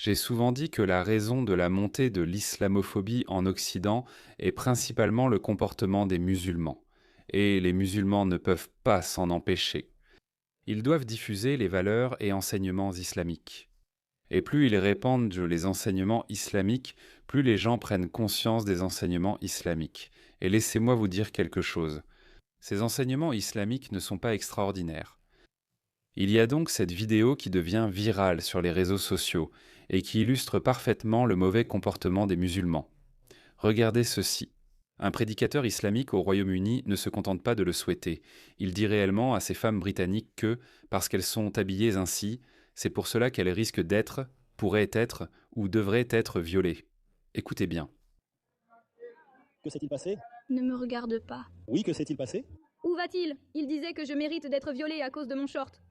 J'ai souvent dit que la raison de la montée de l'islamophobie en Occident est principalement le comportement des musulmans. Et les musulmans ne peuvent pas s'en empêcher. Ils doivent diffuser les valeurs et enseignements islamiques. Et plus ils répandent les enseignements islamiques, plus les gens prennent conscience des enseignements islamiques. Et laissez-moi vous dire quelque chose. Ces enseignements islamiques ne sont pas extraordinaires. Il y a donc cette vidéo qui devient virale sur les réseaux sociaux et qui illustre parfaitement le mauvais comportement des musulmans. Regardez ceci. Un prédicateur islamique au Royaume-Uni ne se contente pas de le souhaiter. Il dit réellement à ces femmes britanniques que, parce qu'elles sont habillées ainsi, c'est pour cela qu'elles risquent d'être, pourraient être ou devraient être violées. Écoutez bien. Que s'est-il passé? Ne me regarde pas. Oui, que s'est-il passé? Où va-t-il? Il disait que je mérite d'être violée à cause de mon short.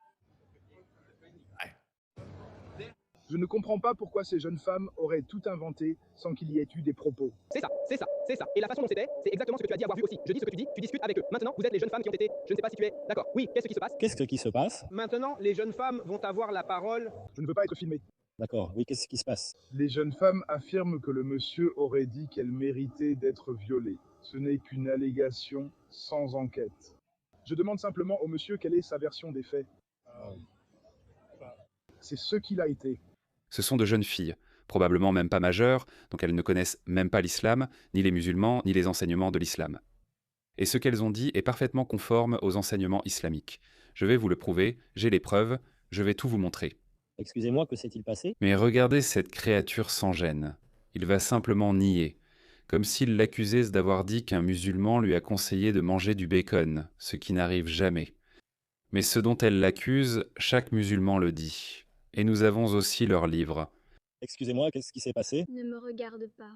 Je ne comprends pas pourquoi ces jeunes femmes auraient tout inventé sans qu'il y ait eu des propos. C'est ça, c'est ça, c'est ça. Et la façon dont c'était, c'est exactement ce que tu as dit avoir vu aussi. Je dis ce que tu dis, tu discutes avec eux. Maintenant, vous êtes les jeunes femmes qui ont été, je ne sais pas si tu es d'accord. Oui, qu'est-ce qui se passe? Qu'est-ce qui se passe? Maintenant, les jeunes femmes vont avoir la parole. Je ne veux pas être filmé. D'accord, oui, qu'est-ce qui se passe? Les jeunes femmes affirment que le monsieur aurait dit qu'elle méritait d'être violée. Ce n'est qu'une allégation sans enquête. Je demande simplement au monsieur quelle est sa version des faits. C'est ce qu'il a été. Ce sont de jeunes filles, probablement même pas majeures, donc elles ne connaissent même pas l'islam, ni les musulmans, ni les enseignements de l'islam. Et ce qu'elles ont dit est parfaitement conforme aux enseignements islamiques. Je vais vous le prouver, j'ai les preuves, je vais tout vous montrer. Excusez-moi, que s'est-il passé? Mais regardez cette créature sans gêne. Il va simplement nier, comme s'il l'accusait d'avoir dit qu'un musulman lui a conseillé de manger du bacon, ce qui n'arrive jamais. Mais ce dont elle l'accuse, chaque musulman le dit. Et nous avons aussi leurs livres. Excusez-moi, qu'est-ce qui s'est passé? Ne me regarde pas.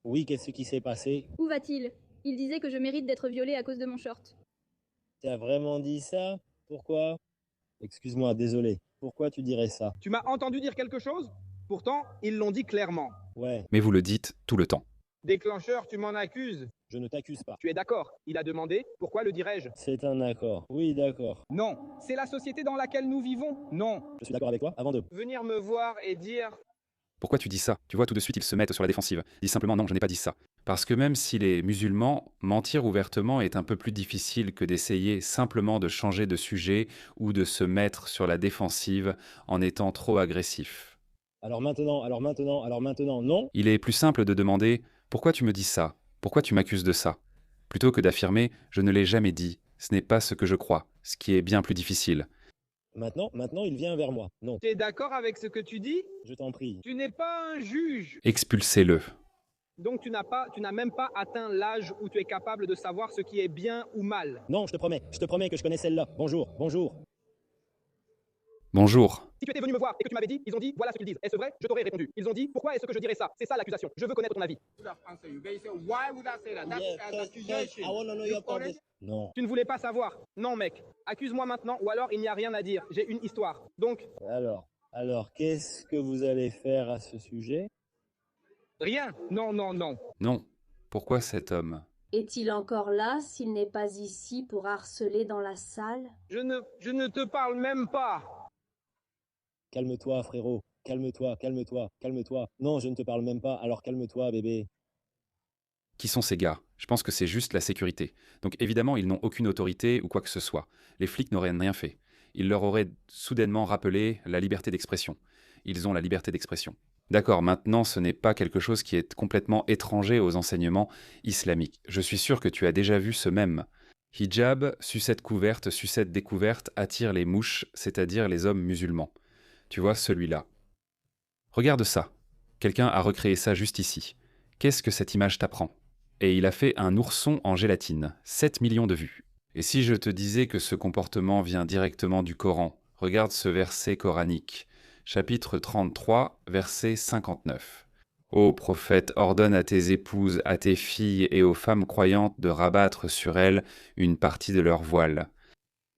Oui, qu'est-ce qui s'est passé? Où va-t-il? Il disait que je mérite d'être violée à cause de mon short. Tu as vraiment dit ça? Pourquoi? Excuse-moi, désolé. Pourquoi tu dirais ça? Tu m'as entendu dire quelque chose? Pourtant, ils l'ont dit clairement. Ouais, Mais vous le dites tout le temps. Déclencheur, tu m'en accuses. je ne t'accuse pas. Tu es d'accord? Il a demandé, pourquoi le dirais-je? C'est un accord. Oui, d'accord. Non. C'est la société dans laquelle nous vivons? Non. Je suis d'accord avec toi. Avant de... Venir me voir et dire... Pourquoi tu dis ça? Tu vois, tout de suite, ils se mettent sur la défensive. Dis simplement non, je n'ai pas dit ça. Parce que même si les musulmans, mentir ouvertement est un peu plus difficile que d'essayer simplement de changer de sujet ou de se mettre sur la défensive en étant trop agressif. Alors maintenant, non? Il est plus simple de demander « Pourquoi tu me dis ça? Pourquoi tu m'accuses de ça ?» plutôt que d'affirmer « Je ne l'ai jamais dit, ce n'est pas ce que je crois », ce qui est bien plus difficile. Maintenant, il vient vers moi. Non, Tu es d'accord avec ce que tu dis? je t'en prie. Tu n'es pas un juge. Expulsez-le. Donc tu n'as même pas atteint l'âge où tu es capable de savoir ce qui est bien ou mal. Non, je te promets que je connais celle-là. Bonjour, bonjour. Bonjour. Si tu étais venu me voir et que tu m'avais dit, ils ont dit, voilà ce qu'ils disent. Est-ce vrai? Je t'aurais répondu. Ils ont dit, pourquoi est-ce que je dirais ça? C'est ça l'accusation. Je veux connaître ton avis. Non. Tu ne voulais pas savoir. Non, mec. Accuse-moi maintenant ou alors il n'y a rien à dire. J'ai une histoire. Donc, Alors, qu'est-ce que vous allez faire à ce sujet? rien. Non, non, non. Non. Pourquoi cet homme? Est-il encore là s'il n'est pas ici pour harceler dans la salle? Je ne te parle même pas. Calme-toi, frérot. Calme-toi. Non, je ne te parle même pas, alors calme-toi, bébé. Qui sont ces gars? Je pense que c'est juste la sécurité. Donc évidemment, ils n'ont aucune autorité ou quoi que ce soit. Les flics n'auraient rien fait. Ils leur auraient soudainement rappelé la liberté d'expression. Ils ont la liberté d'expression. D'accord, maintenant ce n'est pas quelque chose qui est complètement étranger aux enseignements islamiques. Je suis sûr que tu as déjà vu ce mème. Hijab, sucette couverte, sucette découverte, attire les mouches, c'est-à-dire les hommes musulmans. Tu vois celui-là. Regarde ça. Quelqu'un a recréé ça juste ici. Qu'est-ce que cette image t'apprend? Et il a fait un ourson en gélatine. 7 millions de vues. Et si je te disais que ce comportement vient directement du Coran, regarde ce verset coranique. Chapitre 33, verset 59. Ô prophète, ordonne à tes épouses, à tes filles et aux femmes croyantes de rabattre sur elles une partie de leur voile.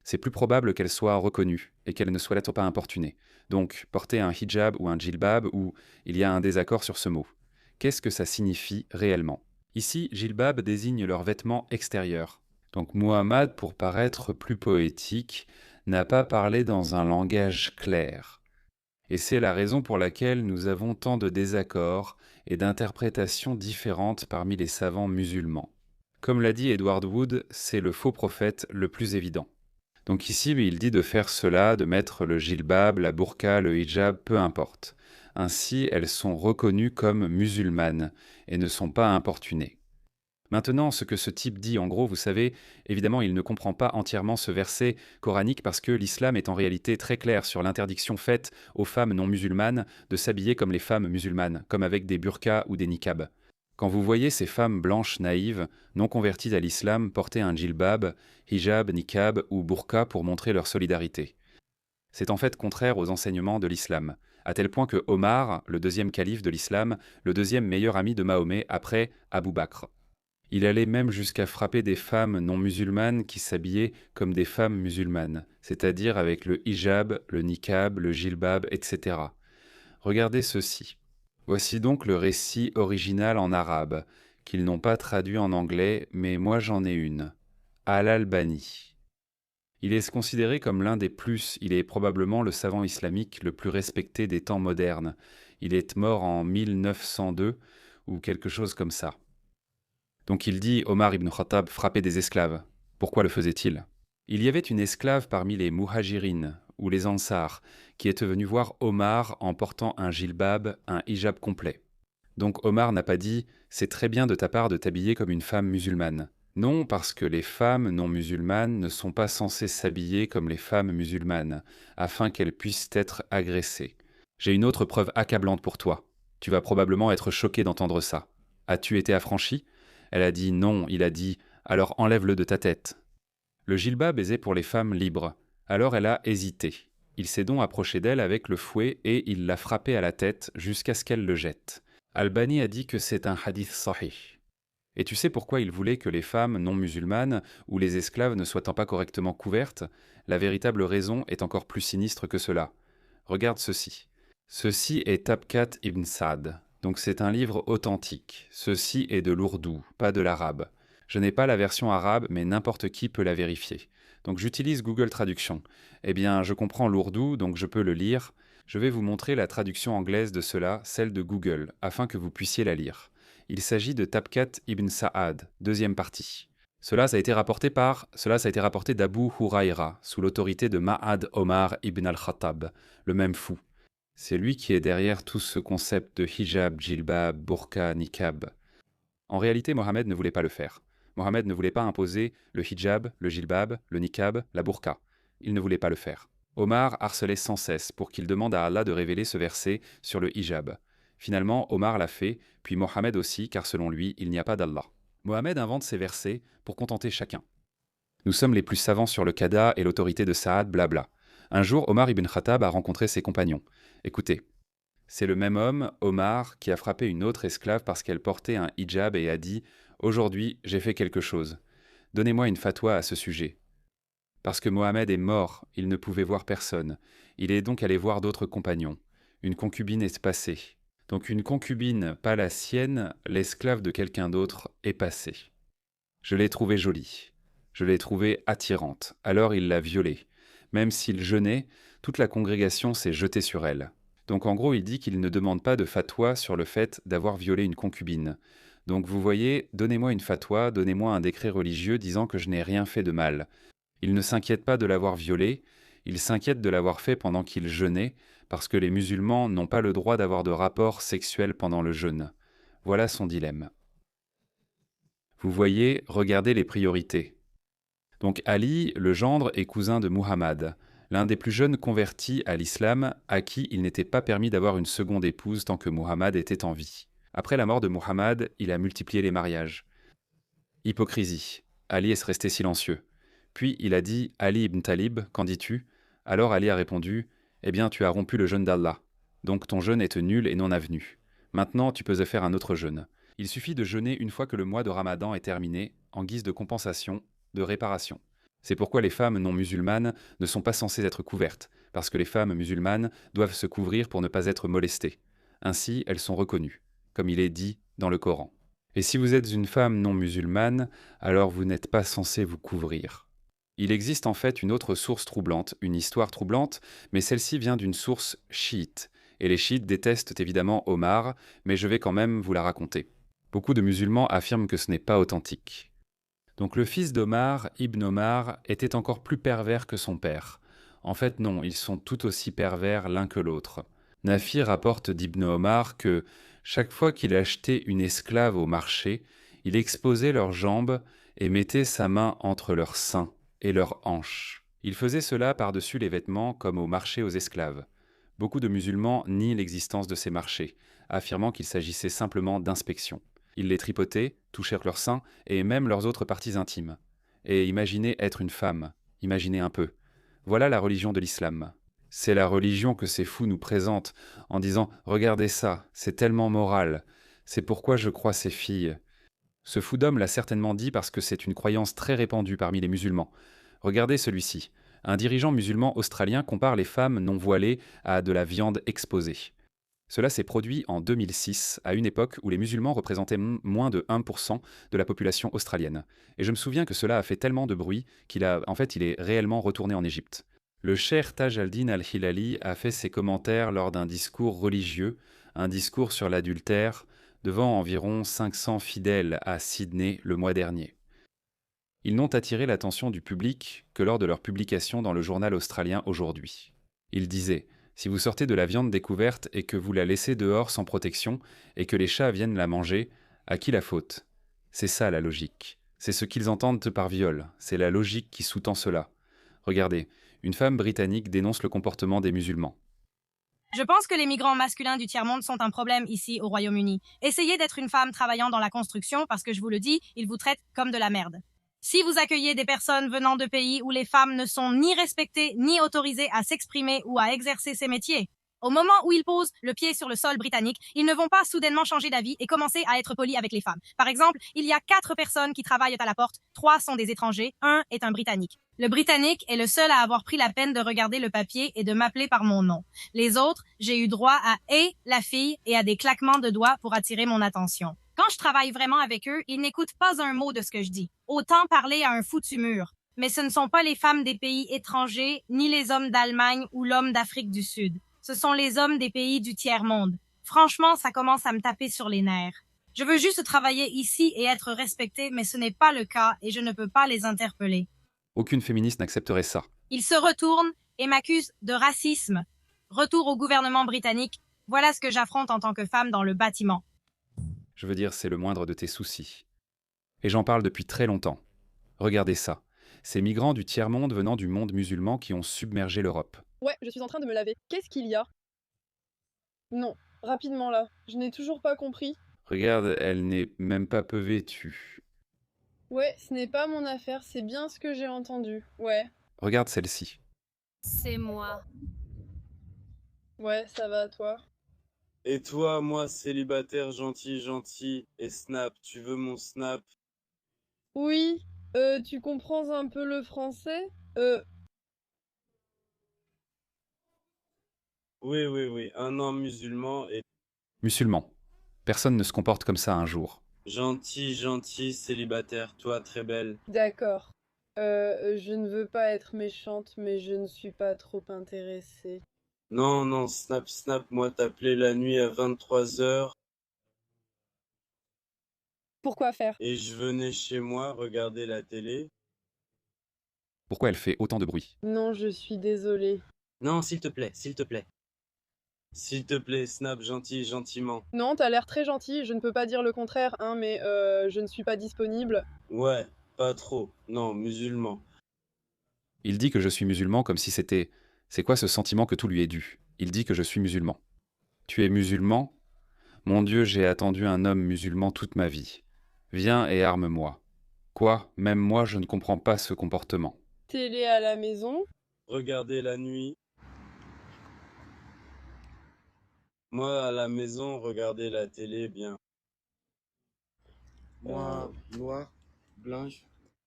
C'est plus probable qu'elles soient reconnues et qu'elles ne soient pas importunées. Donc, porter un hijab ou un djilbab, ou il y a un désaccord sur ce mot. Qu'est-ce que ça signifie réellement? Ici, djilbab désigne leurs vêtements extérieurs. Donc Muhammad, pour paraître plus poétique, n'a pas parlé dans un langage clair. Et c'est la raison pour laquelle nous avons tant de désaccords et d'interprétations différentes parmi les savants musulmans. Comme l'a dit Edward Wood, c'est le faux prophète le plus évident. Donc ici, il dit de faire cela, de mettre le jilbab, la burqa, le hijab, peu importe. Ainsi, elles sont reconnues comme musulmanes et ne sont pas importunées. Maintenant, ce que ce type dit, en gros, vous savez, évidemment, il ne comprend pas entièrement ce verset coranique parce que l'islam est en réalité très clair sur l'interdiction faite aux femmes non musulmanes de s'habiller comme les femmes musulmanes, comme avec des burqas ou des niqabs. Quand vous voyez ces femmes blanches naïves, non converties à l'islam, porter un djilbab, hijab, niqab ou burqa pour montrer leur solidarité. C'est en fait contraire aux enseignements de l'islam, à tel point que Omar, le deuxième calife de l'islam, le deuxième meilleur ami de Mahomet après Abu Bakr, il allait même jusqu'à frapper des femmes non musulmanes qui s'habillaient comme des femmes musulmanes, c'est-à-dire avec le hijab, le niqab, le jilbab, etc. Regardez ceci. Voici donc le récit original en arabe, qu'ils n'ont pas traduit en anglais, mais moi j'en ai une. Al-Albani. Il est considéré comme l'un des plus, il est probablement le savant islamique le plus respecté des temps modernes. Il est mort en 1902 ou quelque chose comme ça. Donc il dit Omar ibn Khattab frappait des esclaves. Pourquoi le faisait-il? Il y avait une esclave parmi les muhajirines, ou les ansars, qui était venue voir Omar en portant un jilbab, un hijab complet. Donc Omar n'a pas dit « c'est très bien de ta part de t'habiller comme une femme musulmane ». Non, parce que les femmes non musulmanes ne sont pas censées s'habiller comme les femmes musulmanes, afin qu'elles puissent être agressées. J'ai une autre preuve accablante pour toi. Tu vas probablement être choqué d'entendre ça. As-tu été affranchi? Elle a dit non, il a dit « alors enlève-le de ta tête ». Le jilbab est pour les femmes libres. Alors elle a hésité. Il s'est donc approché d'elle avec le fouet et il l'a frappée à la tête jusqu'à ce qu'elle le jette. Albani a dit que c'est un hadith sahih. Et tu sais pourquoi il voulait que les femmes non musulmanes ou les esclaves ne soient pas correctement couvertes? La véritable raison est encore plus sinistre que cela. Regarde ceci. Ceci est Tabkat ibn Sa'd. Donc c'est un livre authentique. Ceci est de l'ourdou, pas de l'arabe. Je n'ai pas la version arabe, mais n'importe qui peut la vérifier. Donc j'utilise Google Traduction. Eh bien, je comprends l'ourdou, donc je peux le lire. Je vais vous montrer la traduction anglaise de cela, celle de Google, afin que vous puissiez la lire. Il s'agit de Tabkat ibn Sa'ad, deuxième partie. Cela a été rapporté d'Abu Huraïra, sous l'autorité de Ma'ad Omar ibn al-Khattab, le même fou. C'est lui qui est derrière tout ce concept de hijab, jilbab, burqa, niqab. En réalité, Mohammed ne voulait pas le faire. Mohammed ne voulait pas imposer le hijab, le jilbab, le niqab, la burqa. Il ne voulait pas le faire. Omar harcelait sans cesse pour qu'il demande à Allah de révéler ce verset sur le hijab. Finalement, Omar l'a fait, puis Mohammed aussi, car selon lui, il n'y a pas d'Allah. Mohammed invente ces versets pour contenter chacun. Nous sommes les plus savants sur le qada et l'autorité de Saad, blabla. Un jour, Omar ibn Khattab a rencontré ses compagnons. Écoutez, c'est le même homme, Omar, qui a frappé une autre esclave parce qu'elle portait un hijab et a dit « Aujourd'hui, j'ai fait quelque chose. Donnez-moi une fatwa à ce sujet. » Parce que Mohammed est mort, il ne pouvait voir personne. Il est donc allé voir d'autres compagnons. Une concubine est passée. Donc une concubine, pas la sienne, l'esclave de quelqu'un d'autre, est passée. Je l'ai trouvée jolie. Je l'ai trouvée attirante. Alors il l'a violée. Même s'il jeûnait, toute la congrégation s'est jetée sur elle. Donc en gros, il dit qu'il ne demande pas de fatwa sur le fait d'avoir violé une concubine. Donc vous voyez, donnez-moi une fatwa, donnez-moi un décret religieux disant que je n'ai rien fait de mal. Il ne s'inquiète pas de l'avoir violée, il s'inquiète de l'avoir fait pendant qu'il jeûnait, parce que les musulmans n'ont pas le droit d'avoir de rapports sexuels pendant le jeûne. Voilà son dilemme. Vous voyez, regardez les priorités. Donc Ali, le gendre, est cousin de Muhammad, l'un des plus jeunes convertis à l'islam à qui il n'était pas permis d'avoir une seconde épouse tant que Muhammad était en vie. Après la mort de Muhammad, il a multiplié les mariages. Hypocrisie. Ali est resté silencieux. Puis il a dit « Ali ibn Talib, qu'en dis-tu » Alors Ali a répondu « Eh bien, tu as rompu le jeûne d'Allah. Donc ton jeûne est nul et non avenu. Maintenant, tu peux faire un autre jeûne. Il suffit de jeûner une fois que le mois de Ramadan est terminé, en guise de compensation, de réparation. C'est pourquoi les femmes non musulmanes ne sont pas censées être couvertes, parce que les femmes musulmanes doivent se couvrir pour ne pas être molestées. Ainsi, elles sont reconnues, comme il est dit dans le Coran. Et si vous êtes une femme non musulmane, alors vous n'êtes pas censé vous couvrir. Il existe en fait une autre source troublante, une histoire troublante, mais celle-ci vient d'une source chiite. Et les chiites détestent évidemment Omar, mais je vais quand même vous la raconter. Beaucoup de musulmans affirment que ce n'est pas authentique. Donc le fils d'Omar, Ibn Omar, était encore plus pervers que son père. En fait non, ils sont tout aussi pervers l'un que l'autre. Nafi rapporte d'Ibn Omar que chaque fois qu'il achetait une esclave au marché, il exposait leurs jambes et mettait sa main entre leurs seins et leurs hanches. Il faisait cela par-dessus les vêtements comme au marché aux esclaves. Beaucoup de musulmans nient l'existence de ces marchés, affirmant qu'il s'agissait simplement d'inspection. Ils les tripotaient, touchèrent leurs seins et même leurs autres parties intimes. Et imaginez être une femme, imaginez un peu. Voilà la religion de l'islam. C'est la religion que ces fous nous présentent en disant « Regardez ça, c'est tellement moral, c'est pourquoi je crois ces filles ». Ce fou d'homme l'a certainement dit parce que c'est une croyance très répandue parmi les musulmans. Regardez celui-ci. Un dirigeant musulman australien compare les femmes non voilées à de la viande exposée. Cela s'est produit en 2006, à une époque où les musulmans représentaient moins de 1% de la population australienne. Et je me souviens que cela a fait tellement de bruit il est réellement retourné en Égypte. Le cheikh Taj al-Din al-Hilali a fait ses commentaires lors d'un discours religieux, un discours sur l'adultère, devant environ 500 fidèles à Sydney le mois dernier. Ils n'ont attiré l'attention du public que lors de leur publication dans le journal australien Aujourd'hui. Il disait « Si vous sortez de la viande découverte et que vous la laissez dehors sans protection et que les chats viennent la manger, à qui la faute ? C'est ça la logique. C'est ce qu'ils entendent par viol. C'est la logique qui sous-tend cela. Regardez, une femme britannique dénonce le comportement des musulmans. Je pense que les migrants masculins du tiers-monde sont un problème ici au Royaume-Uni. Essayez d'être une femme travaillant dans la construction parce que je vous le dis, ils vous traitent comme de la merde. Si vous accueillez des personnes venant de pays où les femmes ne sont ni respectées ni autorisées à s'exprimer ou à exercer ces métiers, au moment où ils posent le pied sur le sol britannique, ils ne vont pas soudainement changer d'avis et commencer à être polis avec les femmes. Par exemple, il y a 4 personnes qui travaillent à la porte, 3 sont des étrangers, 1 est un Britannique. Le Britannique est le seul à avoir pris la peine de regarder le papier et de m'appeler par mon nom. Les autres, j'ai eu droit à « Hey, la fille » et à des claquements de doigts pour attirer mon attention. Quand je travaille vraiment avec eux, ils n'écoutent pas un mot de ce que je dis. Autant parler à un foutu mur. Mais ce ne sont pas les femmes des pays étrangers, ni les hommes d'Allemagne ou l'homme d'Afrique du Sud. Ce sont les hommes des pays du tiers-monde. Franchement, ça commence à me taper sur les nerfs. Je veux juste travailler ici et être respectée, mais ce n'est pas le cas et je ne peux pas les interpeller. Aucune féministe n'accepterait ça. Ils se retournent et m'accusent de racisme. Retour au gouvernement britannique. Voilà ce que j'affronte en tant que femme dans le bâtiment. Je veux dire, c'est le moindre de tes soucis. Et j'en parle depuis très longtemps. Regardez ça. Ces migrants du tiers-monde venant du monde musulman qui ont submergé l'Europe. Ouais, je suis en train de me laver. Qu'est-ce qu'il y a? Non, rapidement là. Je n'ai toujours pas compris. Regarde, elle n'est même pas peu vêtue. Ouais, ce n'est pas mon affaire, c'est bien ce que j'ai entendu. Ouais. Regarde celle-ci. C'est moi. Ouais, ça va, toi? Et toi, moi, célibataire gentil, et Snap, tu veux mon Snap? Oui, tu comprends un peu le français? Oui, un an musulman et Musulman. Personne ne se comporte comme ça un jour. gentil, célibataire, toi, très belle. D'accord. Je ne veux pas être méchante, mais je ne suis pas trop intéressée. Non, Snap, moi t'appelais la nuit à 23h Pourquoi faire? et je venais chez moi regarder la télé. Pourquoi elle fait autant de bruit? Non, je suis désolée. Non, s'il te plaît. S'il te plaît, Snap, gentiment. Non, t'as l'air très gentil, je ne peux pas dire le contraire, hein, mais je ne suis pas disponible. Ouais, pas trop. Non, musulman. Il dit que je suis musulman comme si c'était... C'est quoi ce sentiment que tout lui est dû? Il dit que je suis musulman. Tu es musulman? Mon Dieu, j'ai attendu un homme musulman toute ma vie. Viens et arme-moi. Quoi? Même moi, je ne comprends pas ce comportement. Télé à la maison? Regardez la nuit. Moi, à la maison, regarder la télé, bien. Moi, noir, blanche.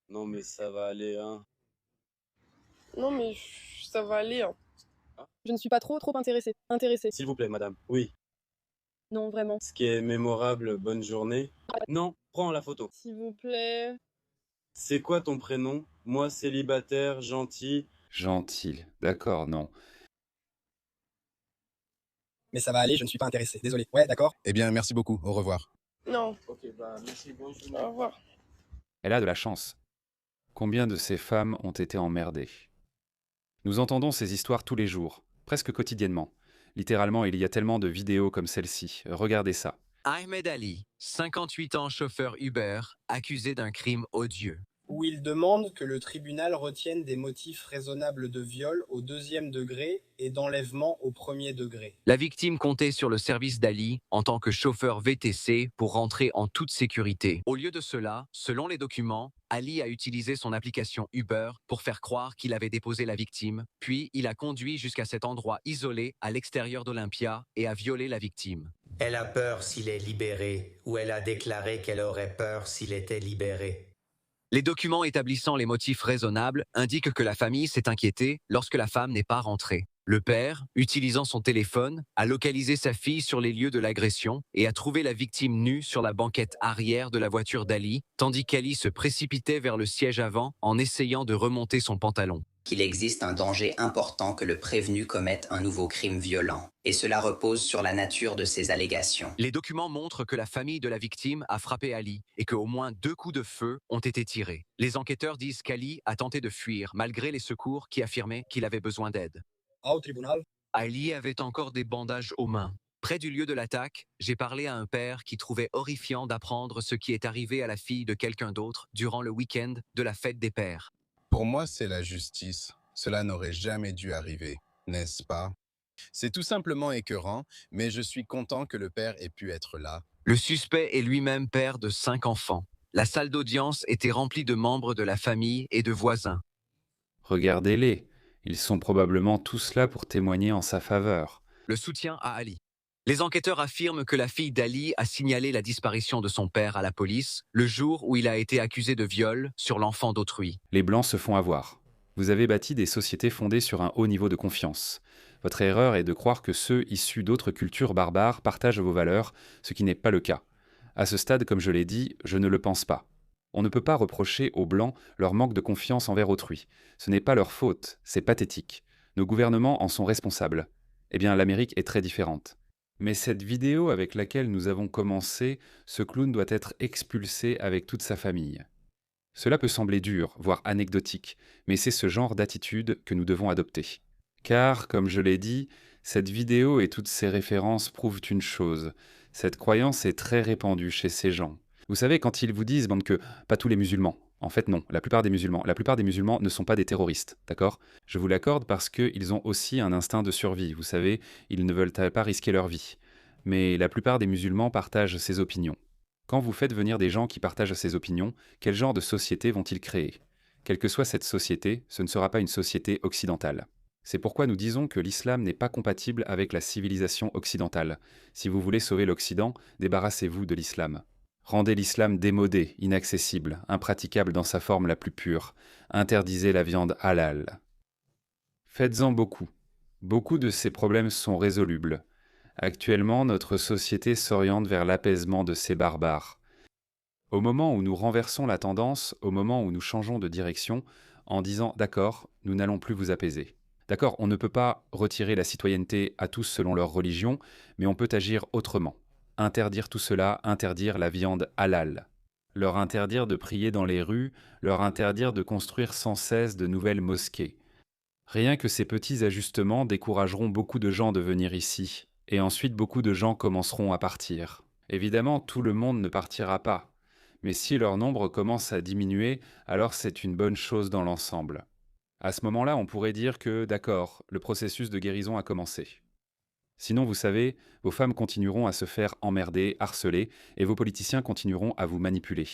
Non, mais ça va aller, hein. Non, mais ça va aller, hein. Je ne suis pas trop intéressée. S'il vous plaît, madame. Oui. Non, vraiment. Ce qui est mémorable, bonne journée. Non, prends la photo. S'il vous plaît. C'est quoi ton prénom? Moi, célibataire, gentil. Gentil. D'accord, non. Mais ça va aller, je ne suis pas intéressé. Désolé. Ouais, d'accord. Eh bien, merci beaucoup. Au revoir. Non. Ok, bah merci, bonjour. Au revoir. Elle a de la chance. Combien de ces femmes ont été emmerdées? Nous entendons ces histoires tous les jours, presque quotidiennement. Littéralement, il y a tellement de vidéos comme celle-ci. Regardez ça. Ahmed Ali, 58 ans, chauffeur Uber, accusé d'un crime odieux. Où il demande que le tribunal retienne des motifs raisonnables de viol au 2e degré et d'enlèvement au 1er degré. La victime comptait sur le service d'Ali en tant que chauffeur VTC pour rentrer en toute sécurité. Au lieu de cela, selon les documents, Ali a utilisé son application Uber pour faire croire qu'il avait déposé la victime, puis il a conduit jusqu'à cet endroit isolé à l'extérieur d'Olympia et a violé la victime. Elle a peur s'il est libéré, ou elle a déclaré qu'elle aurait peur s'il était libéré. Les documents établissant les motifs raisonnables indiquent que la famille s'est inquiétée lorsque la femme n'est pas rentrée. Le père, utilisant son téléphone, a localisé sa fille sur les lieux de l'agression et a trouvé la victime nue sur la banquette arrière de la voiture d'Ali, tandis qu'Ali se précipitait vers le siège avant en essayant de remonter son pantalon. Qu'il existe un danger important que le prévenu commette un nouveau crime violent, et cela repose sur la nature de ces allégations. Les documents montrent que la famille de la victime a frappé Ali et qu'au moins 2 coups de feu ont été tirés. Les enquêteurs disent qu'Ali a tenté de fuir malgré les secours qui affirmaient qu'il avait besoin d'aide. Au tribunal. Ali avait encore des bandages aux mains. Près du lieu de l'attaque, j'ai parlé à un père qui trouvait horrifiant d'apprendre ce qui est arrivé à la fille de quelqu'un d'autre durant le week-end de la fête des pères. Pour moi, c'est la justice. Cela n'aurait jamais dû arriver, n'est-ce pas? C'est tout simplement écœurant, mais je suis content que le père ait pu être là. Le suspect est lui-même père de 5 enfants. La salle d'audience était remplie de membres de la famille et de voisins. Regardez-les. Ils sont probablement tous là pour témoigner en sa faveur. Le soutien à Ali. Les enquêteurs affirment que la fille d'Ali a signalé la disparition de son père à la police le jour où il a été accusé de viol sur l'enfant d'autrui. Les Blancs se font avoir. Vous avez bâti des sociétés fondées sur un haut niveau de confiance. Votre erreur est de croire que ceux issus d'autres cultures barbares partagent vos valeurs, ce qui n'est pas le cas. À ce stade, comme je l'ai dit, je ne le pense pas. On ne peut pas reprocher aux Blancs leur manque de confiance envers autrui. Ce n'est pas leur faute, c'est pathétique. Nos gouvernements en sont responsables. Eh bien, l'Amérique est très différente. Mais cette vidéo avec laquelle nous avons commencé, ce clown doit être expulsé avec toute sa famille. Cela peut sembler dur, voire anecdotique, mais c'est ce genre d'attitude que nous devons adopter. Car, comme je l'ai dit, cette vidéo et toutes ces références prouvent une chose. Cette croyance est très répandue chez ces gens. Vous savez, quand ils vous disent que pas tous les musulmans, en fait non, la plupart des musulmans ne sont pas des terroristes, d'accord? Je vous l'accorde parce qu'ils ont aussi un instinct de survie, vous savez, ils ne veulent pas risquer leur vie. Mais la plupart des musulmans partagent ces opinions. Quand vous faites venir des gens qui partagent ces opinions, quel genre de société vont-ils créer? Quelle que soit cette société, ce ne sera pas une société occidentale. C'est pourquoi nous disons que l'islam n'est pas compatible avec la civilisation occidentale. Si vous voulez sauver l'Occident, débarrassez-vous de l'islam. Rendez l'islam démodé, inaccessible, impraticable dans sa forme la plus pure. Interdisez la viande halal. Faites-en beaucoup. Beaucoup de ces problèmes sont résolubles. Actuellement, notre société s'oriente vers l'apaisement de ces barbares. Au moment où nous renversons la tendance, au moment où nous changeons de direction, en disant « d'accord, nous n'allons plus vous apaiser ». D'accord, on ne peut pas retirer la citoyenneté à tous selon leur religion, mais on peut agir autrement. Interdire tout cela, interdire la viande halal. Leur interdire de prier dans les rues, leur interdire de construire sans cesse de nouvelles mosquées. Rien que ces petits ajustements décourageront beaucoup de gens de venir ici, et ensuite beaucoup de gens commenceront à partir. Évidemment, tout le monde ne partira pas, mais si leur nombre commence à diminuer, alors c'est une bonne chose dans l'ensemble. À ce moment-là, on pourrait dire que, d'accord, le processus de guérison a commencé. Sinon, vous savez, vos femmes continueront à se faire emmerder, harceler, et vos politiciens continueront à vous manipuler.